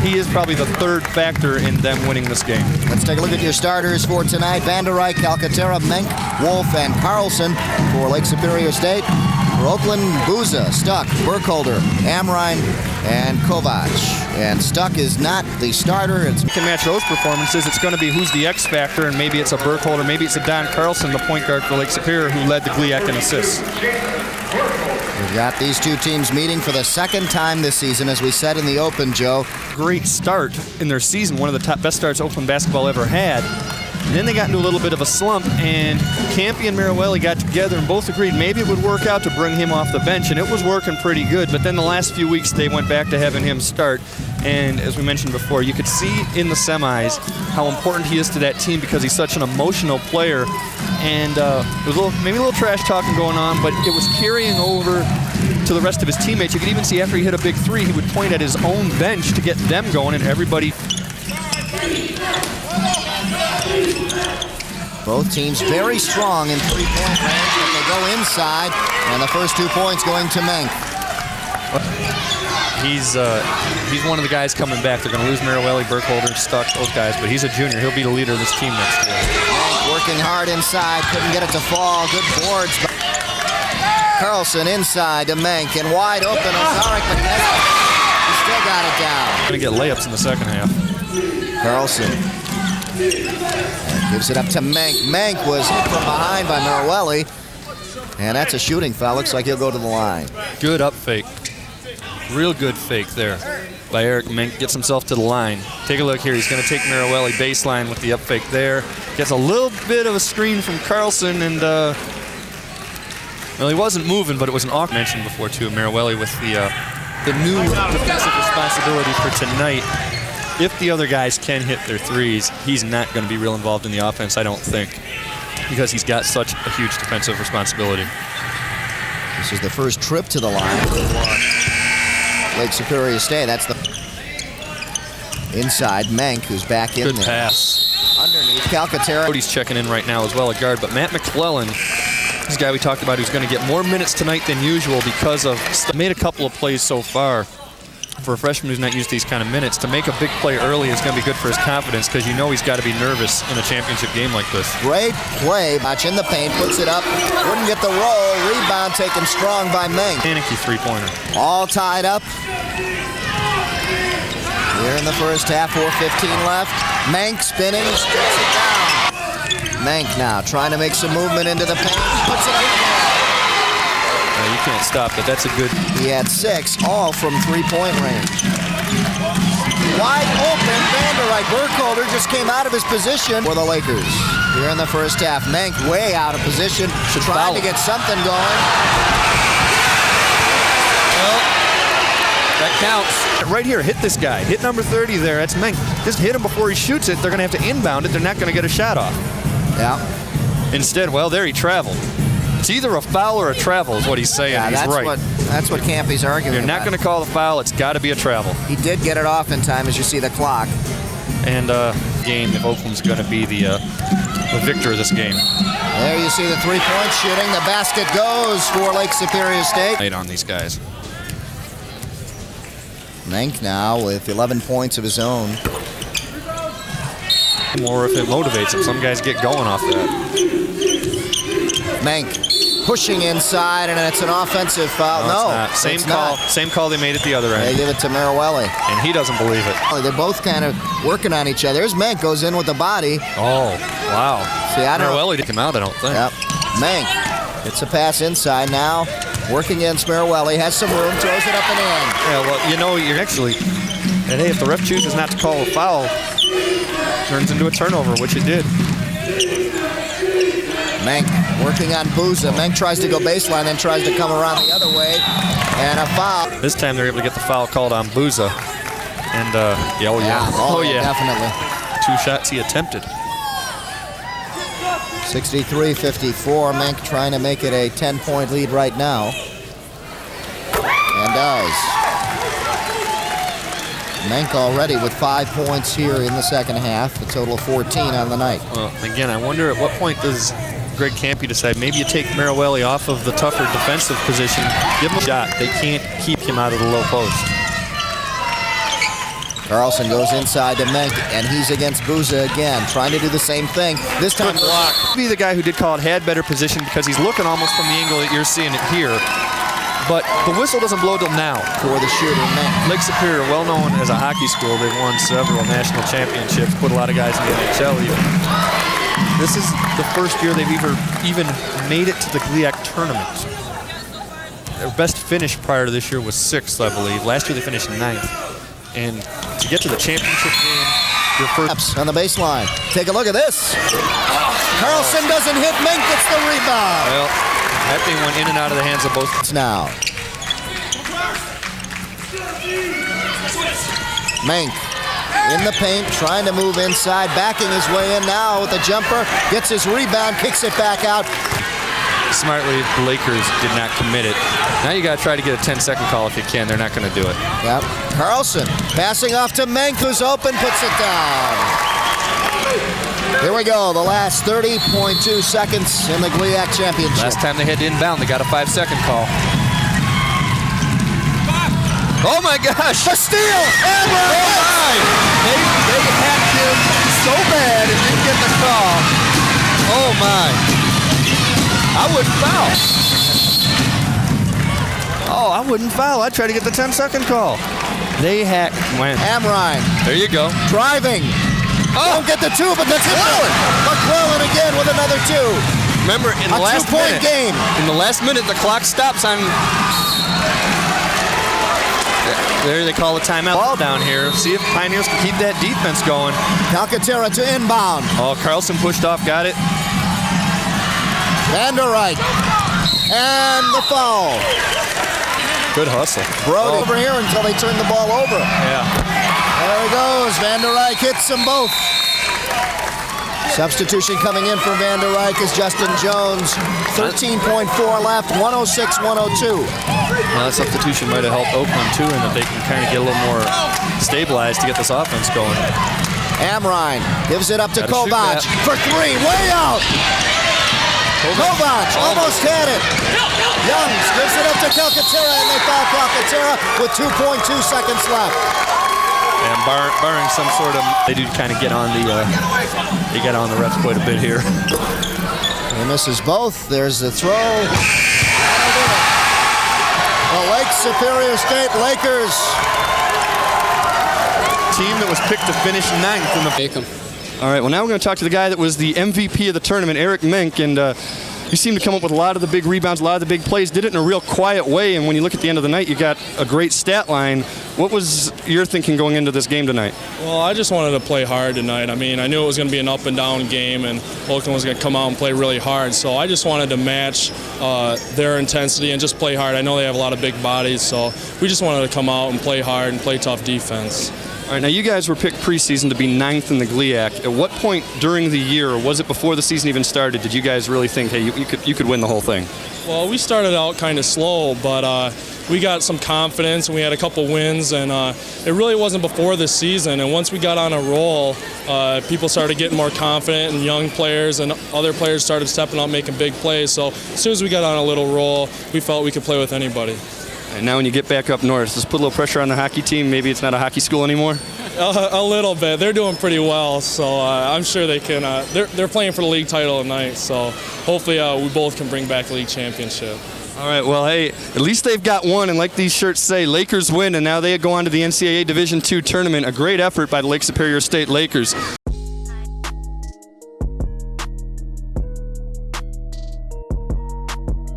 he is probably the third factor in them winning this game. Let's take a look at your starters for tonight. Van der Eyck, Calcaterra, Menk, Wolf, and Carlson for Lake Superior State. For Oakland, Buza, Stuck, Burkholder, Amrine, and Kovac. And Stuck is not the starter. It's can match those performances. It's going to be who's the X factor, and maybe it's a Burkholder, maybe it's a Don Carlson, the point guard for Lake Superior, who led the GLIAC in assists. We've got these two teams meeting for the second time this season, as we said in the Open, Joe. Great start in their season, one of the best starts Oakland basketball ever had. And then they got into a little bit of a slump, and Campy and Mirowelli got together and both agreed maybe it would work out to bring him off the bench, and it was working pretty good. But then the last few weeks they went back to having him start, and as we mentioned before, you could see in the semis how important he is to that team because he's such an emotional player. And there was maybe a little trash talking going on, but it was carrying over to the rest of his teammates. You could even see after he hit a big three, he would point at his own bench to get them going, and everybody. Both teams very strong in three-point range, but they go inside, and the first 2 points going to Menk. He's one of the guys coming back. They're going to lose Mirowelli, Burkholder, Stuck, those guys, but he's a junior. He'll be the leader of this team next year. Menk working hard inside, couldn't get it to fall. Good boards. Carlson inside to Menk, and wide open. Ozarek, but he still got it down. Going to get layups in the second half. Carlson gives it up to Menk. Menk was hit from behind by Mirowelli, and that's a shooting foul. Looks like he'll go to the line. Good up fake. Real good fake there by Eric. Menk gets himself to the line. Take a look here. He's going to take Mirowelli baseline with the up fake there. Gets a little bit of a screen from Carlson, and well, he wasn't moving, but it was an awkward mention before too. Mirowelli with the new defensive responsibility for tonight. If the other guys can hit their threes, he's not going to be real involved in the offense, I don't think, because he's got such a huge defensive responsibility. This is the first trip to the line for Lake Superior State. That's the inside Menk, who's back in there. Good pass. Underneath, Calcaterra. Cody's checking in right now as well, a guard, but Matt McClellan, this guy we talked about who's going to get more minutes tonight than usual because of made a couple of plays so far. For a freshman who's not used to these kind of minutes, to make a big play early is going to be good for his confidence because you know he's got to be nervous in a championship game like this. Great play. Match in the paint, puts it up, wouldn't get the roll. Rebound taken strong by Menk. Panicky three-pointer. All tied up. Here in the first half, 4:15 left. Menk spinning, strikes it down. Menk now trying to make some movement into the paint. Puts it up. You can't stop that. That's a good. He had 6, all from three-point range. Wide open, Van der Eyck. Burkholder just came out of his position for the Lakers. Here in the first half, Menk way out of position, trying to get something going. Well, that counts. Right here, hit this guy. Hit number 30 there. That's Menk. Just hit him before he shoots it. They're going to have to inbound it. They're not going to get a shot off. Yeah. Instead, well, there he traveled. It's either a foul or a travel is what he's saying. Yeah, he's right. That's what Campy's arguing You're not going to call the foul. It's got to be a travel. He did get it off in time, as you see the clock. And game, if Oakland's going to be the victor of this game. There you see the three-point shooting. The basket goes for Lake Superior State. On these guys. Menk now with 11 points of his own. Or if it motivates him. Some guys get going off that. Menk pushing inside, and it's an offensive foul. No, same call. Same call they made at the other end. They give it to Mirowelli, and he doesn't believe it. They're both kind of working on each other. There's Menk goes in with the body. Oh, wow. See, Mirowelli didn't come out, I don't think. Yep. Menk gets a pass inside now, working against Mirowelli, has some room, throws it up and in. Yeah, well, you know, you're actually, and hey, if the ref chooses not to call a foul, turns into a turnover, which it did. Menk working on Buza. Menk tries to go baseline, then tries to come around the other way, and a foul. This time they're able to get the foul called on Buza. And, definitely. 2 shots he attempted. 63-54. Menk trying to make it a 10-point lead right now. And does. Menk already with 5 points here in the second half, a total of 14 on the night. Well, again, I wonder at what point does Greg Campy decide maybe you take Mirowelli off of the tougher defensive position, give him a shot. They can't keep him out of the low post. Carlson goes inside to Menk, and he's against Buza again, trying to do the same thing. This time, block. Be the guy who did call it had better position because he's looking almost from the angle that you're seeing it here. But the whistle doesn't blow till now. for the shooter, Menk. Lake Superior, well known as a hockey school, they've won several national championships, put a lot of guys in the NHL even. This is the first year they've even made it to the GLIAC tournament. Their best finish prior to this year was 6th, I believe. Last year they finished 9th. And to get to the championship game, your first... On the baseline. Take a look at this. Carlson doesn't hit. Menk gets the rebound. Well, that thing went in and out of the hands of both. Now. Menk in the paint, trying to move inside, backing his way in now with the jumper. Gets his rebound, kicks it back out. Smartly, the Lakers did not commit it. Now you got to try to get a 10-second call if you can. They're not going to do it. Yep. Carlson passing off to Menk, who's open, puts it down. Here we go, the last 30.2 seconds in the GLIAC championship. Last time they had to inbound, they got a 5-second call. Oh my gosh! A steal! And oh my! They hacked him so bad and didn't get the call. Oh my! I wouldn't foul. Oh, I wouldn't foul. I'd try to get the 10-second call. They hacked. Amrine. There you go. Driving. Oh. Don't get the 2, but that's it. McClellan again with another 2. Remember, in the last minute, game. In the last minute, the clock stops on. There they call a timeout. Ball down here. See if Pioneers can keep that defense going. Calcaterra to inbound. Oh, Carlson pushed off, got it. Van der Rijk. And the foul. Good hustle. Brody over here until they turn the ball over. Yeah. There he goes. Van der Rijk hits them both. Substitution coming in for Van der Rijk is Justin Jones. 13.4 left, 106-102. Well, that substitution might have helped Oakland too, in that they can kind of get a little more stabilized to get this offense going. Amrine gives it up to Kovac for 3, way out. Kovac almost had it. Youngs gives it up to Calcaterra, and they foul Calcaterra with 2.2 seconds left. And barring some sort of, they do kind of get on the refs quite a bit here. He misses both. There's the throw. The Lake Superior State Lakers. Team that was picked to finish 9th in the. All right, well, now we're going to talk to the guy that was the MVP of the tournament, Eric Menk, and you seem to come up with a lot of the big rebounds, a lot of the big plays, did it in a real quiet way, and when you look at the end of the night, you got a great stat line. What was your thinking going into this game tonight? Well, I just wanted to play hard tonight. I mean, I knew it was going to be an up-and-down game, and Oakland was going to come out and play really hard, so I just wanted to match their intensity and just play hard. I know they have a lot of big bodies, so we just wanted to come out and play hard and play tough defense. All right, now you guys were picked preseason to be 9th in the GLIAC. At what point during the year, or was it before the season even started, did you guys really think, hey, you could win the whole thing? Well, we started out kind of slow, but we got some confidence and we had a couple wins, and it really wasn't before this season. And once we got on a roll, people started getting more confident, and young players and other players started stepping up, making big plays. So as soon as we got on a little roll, we felt we could play with anybody. And now when you get back up north, does this put a little pressure on the hockey team? Maybe it's not a hockey school anymore? A little bit. They're doing pretty well, so I'm sure they can. They're playing for the league title tonight, so hopefully we both can bring back the league championship. All right, well, hey, at least they've got one, and like these shirts say, Lakers win, and now they go on to the NCAA Division II tournament. A great effort by the Lake Superior State Lakers.